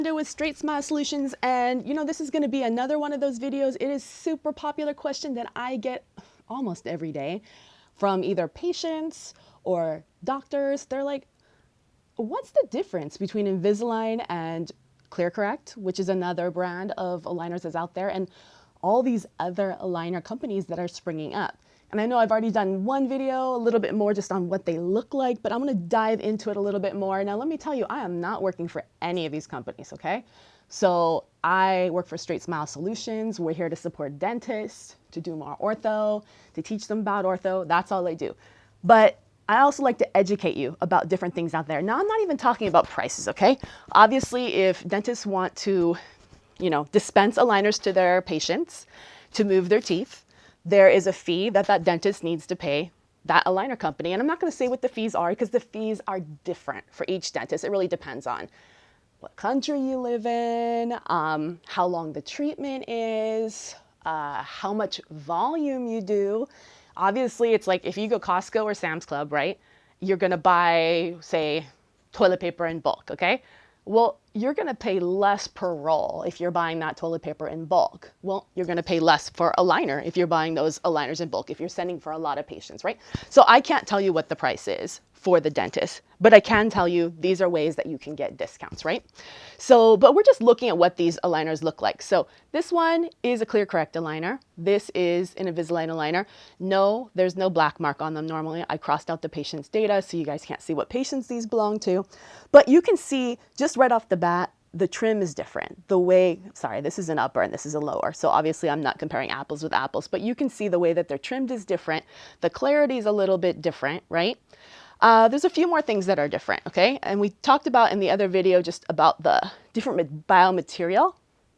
With StraightSmile Solutions, and this is going to be another one of those videos. It is super popular question that I get almost every day from either patients or doctors. They're like, what's the difference between Invisalign and ClearCorrect, which is another brand of aligners that's out there, and all these other aligner companies that are springing up? And I know I've already done one video, a little bit more just on what they look like, but I'm gonna dive into it a little bit more. Now, let me tell you, I am not working for any of these companies, okay? So I work for StraightSmile Solutions. We're here to support dentists, to do more ortho, to teach them about ortho. That's all I do. But I also like to educate you about different things out there. Now, I'm not even talking about prices, okay? Obviously, if dentists want to, dispense aligners to their patients to move their teeth, there is a fee that that dentist needs to pay that aligner company. And I'm not going to say what the fees are because the fees are different for each dentist. It really depends on what country you live in, how long the treatment is, how much volume you do. Obviously, it's like if you go Costco or Sam's Club, right? You're going to buy, say, toilet paper in bulk, okay? Well, you're going to pay less per roll if you're buying that toilet paper in bulk. Well, you're going to pay less for a liner if you're buying those aligners in bulk, if you're sending for a lot of patients, right? So I can't tell you what the price is for the dentist, but I can tell you these are ways that you can get discounts, right? So, but we're just looking at what these aligners look like. So this one is a ClearCorrect aligner. This is an Invisalign aligner. No, there's no black mark on them normally. I crossed out the patient's data so you guys can't see what patients these belong to. But you can see just right off the bat, the trim is different. The way, sorry, this is an upper and this is a lower. So obviously I'm not comparing apples with apples, but you can see the way that they're trimmed is different. The clarity is a little bit different, right? There's a few more things that are different, okay? And we talked about in the other video just about the different biomaterial.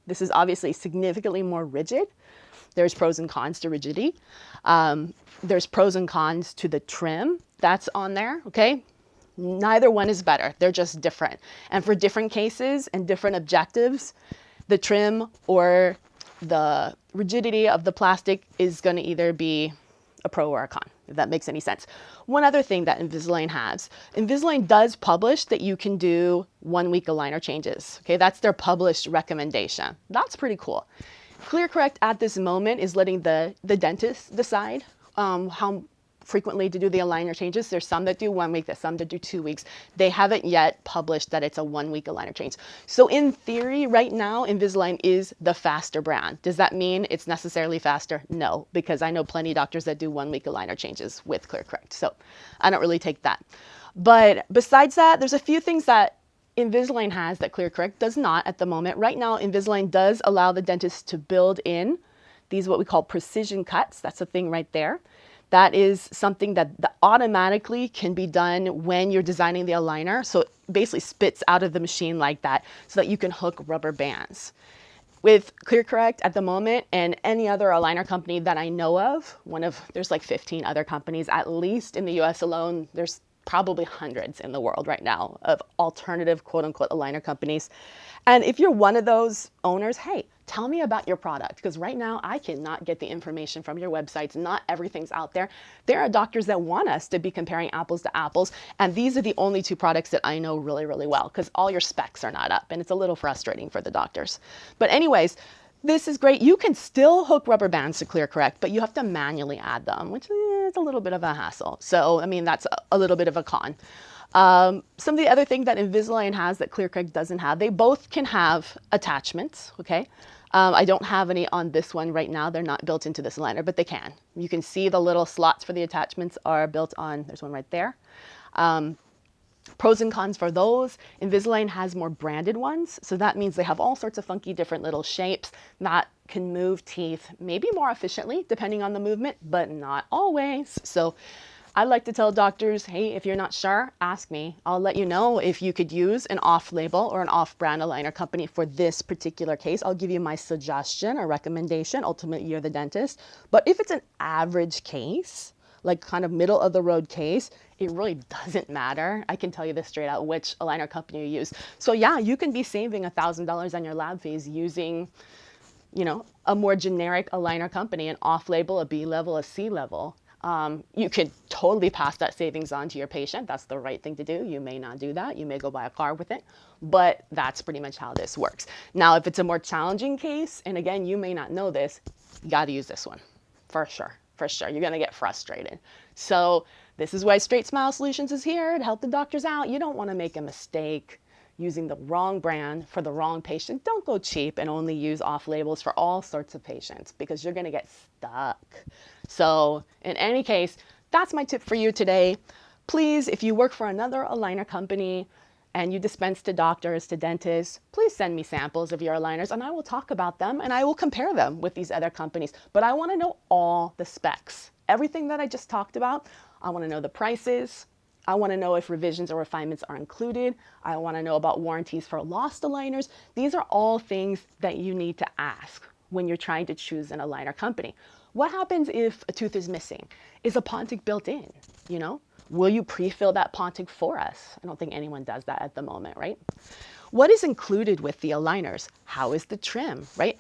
This is obviously significantly more rigid. There's pros and cons to rigidity. There's pros and cons to the trim that's on there, okay? Neither one is better. They're just different. And for different cases and different objectives, the trim or the rigidity of the plastic is going to either be a pro or a con, if that makes any sense. One other thing that Invisalign has, Invisalign does publish that you can do 1 week aligner changes. Okay, that's their published recommendation. That's pretty cool. ClearCorrect at this moment is letting the dentist decide how frequently to do the aligner changes. There's some that do 1 week, there's some that do 2 weeks. They haven't yet published that it's a 1 week aligner change. So in theory, right now, Invisalign is the faster brand. Does that mean it's necessarily faster? No, because I know plenty of doctors that do 1 week aligner changes with ClearCorrect. So I don't really take that. But besides that, there's a few things that Invisalign has that ClearCorrect does not at the moment. Right now, Invisalign does allow the dentist to build in these what we call precision cuts. That's a thing right there. That is something that automatically can be done when you're designing the aligner. So it basically spits out of the machine like that so that you can hook rubber bands. With ClearCorrect at the moment and any other aligner company that I know of, there's like 15 other companies, at least in the US alone, there's probably hundreds in the world right now of alternative quote unquote aligner companies. And if you're one of those owners, hey, tell me about your product, because right now I cannot get the information from your websites. Not everything's out there. There are doctors that want us to be comparing apples to apples, and these are the only two products that I know really, really well, because all your specs are not up, and it's a little frustrating for the doctors. But anyways, this is great. You can still hook rubber bands to ClearCorrect, but you have to manually add them, which is a little bit of a hassle. So, I mean, that's a little bit of a con. Some of the other things that Invisalign has that ClearCorrect doesn't have, they both can have attachments, okay? I don't have any on this one right now. They're not built into this aligner, but they can. You can see the little slots for the attachments are built on, there's one right there. Pros and cons for those, Invisalign has more branded ones. So that means they have all sorts of funky different little shapes that can move teeth maybe more efficiently depending on the movement, but not always. So I like to tell doctors, hey, if you're not sure, ask me. I'll let you know if you could use an off-label or an off-brand aligner company for this particular case. I'll give you my suggestion or recommendation. Ultimately, you're the dentist. But if it's an average case, like kind of middle of the road case, it really doesn't matter. I can tell you this straight out, which aligner company you use. So yeah, you can be saving $1,000 on your lab fees using, a more generic aligner company, an off-label, a B-level, a C-level. You could totally pass that savings on to your patient. That's the right thing to do. You may not do that. You may go buy a car with it, but that's pretty much how this works. Now, if it's a more challenging case, and again, you may not know this, you got to use this one for sure. For sure. You're going to get frustrated. So this is why StraightSmile Solutions is here to help the doctors out. You don't want to make a mistake using the wrong brand for the wrong patient. Don't go cheap and only use off labels for all sorts of patients because you're going to get stuck. So in any case, that's my tip for you today. Please, if you work for another aligner company and you dispense to doctors, to dentists, please send me samples of your aligners and I will talk about them and I will compare them with these other companies. But I want to know all the specs. Everything that I just talked about, I want to know the prices. I want to know if revisions or refinements are included. I want to know about warranties for lost aligners. These are all things that you need to ask when you're trying to choose an aligner company. What happens if a tooth is missing? Is a Pontic built in? You know, will you pre-fill that Pontic for us? I don't think anyone does that at the moment, right? What is included with the aligners? How is the trim, right?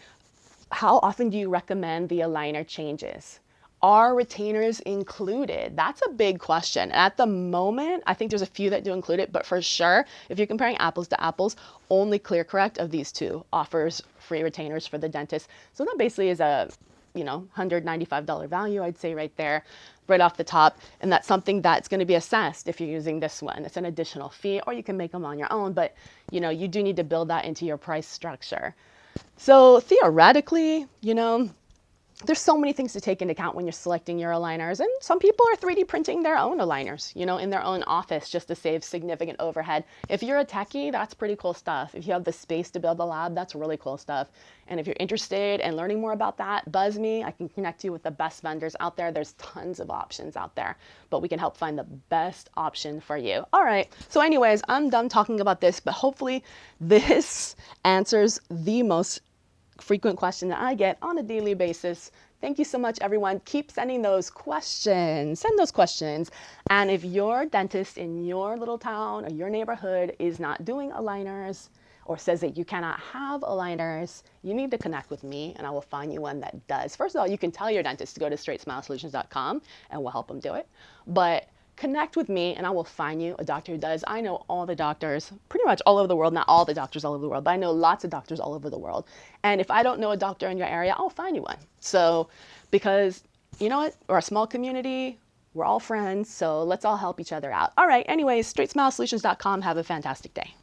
How often do you recommend the aligner changes? Are retainers included? That's a big question. At the moment, I think there's a few that do include it, but for sure, if you're comparing apples to apples, only ClearCorrect of these two offers free retainers for the dentist. So that basically is a, $195 value, I'd say right there, right off the top. And that's something that's going to be assessed if you're using this one. It's an additional fee, or you can make them on your own, but you do need to build that into your price structure. So theoretically, there's so many things to take into account when you're selecting your aligners. And some people are 3D printing their own aligners, in their own office just to save significant overhead. If you're a techie, that's pretty cool stuff. If you have the space to build a lab, that's really cool stuff. And if you're interested in learning more about that, buzz me. I can connect you with the best vendors out there. There's tons of options out there, but we can help find the best option for you. All right. So anyways, I'm done talking about this, but hopefully this answers the most frequent question that I get on a daily basis. Thank you so much, everyone. Keep sending those questions. Send those questions. And if your dentist in your little town or your neighborhood is not doing aligners or says that you cannot have aligners, you need to connect with me and I will find you one that does. First of all, you can tell your dentist to go to StraightSmileSolutions.com and we'll help them do it. But connect with me and I will find you a doctor who does. I know all the doctors pretty much all over the world, not all the doctors all over the world, but I know lots of doctors all over the world. And if I don't know a doctor in your area, I'll find you one. So, because you know what, we're a small community, we're all friends, so let's all help each other out. All right, anyways, StraightSmileSolutions.com. Have a fantastic day.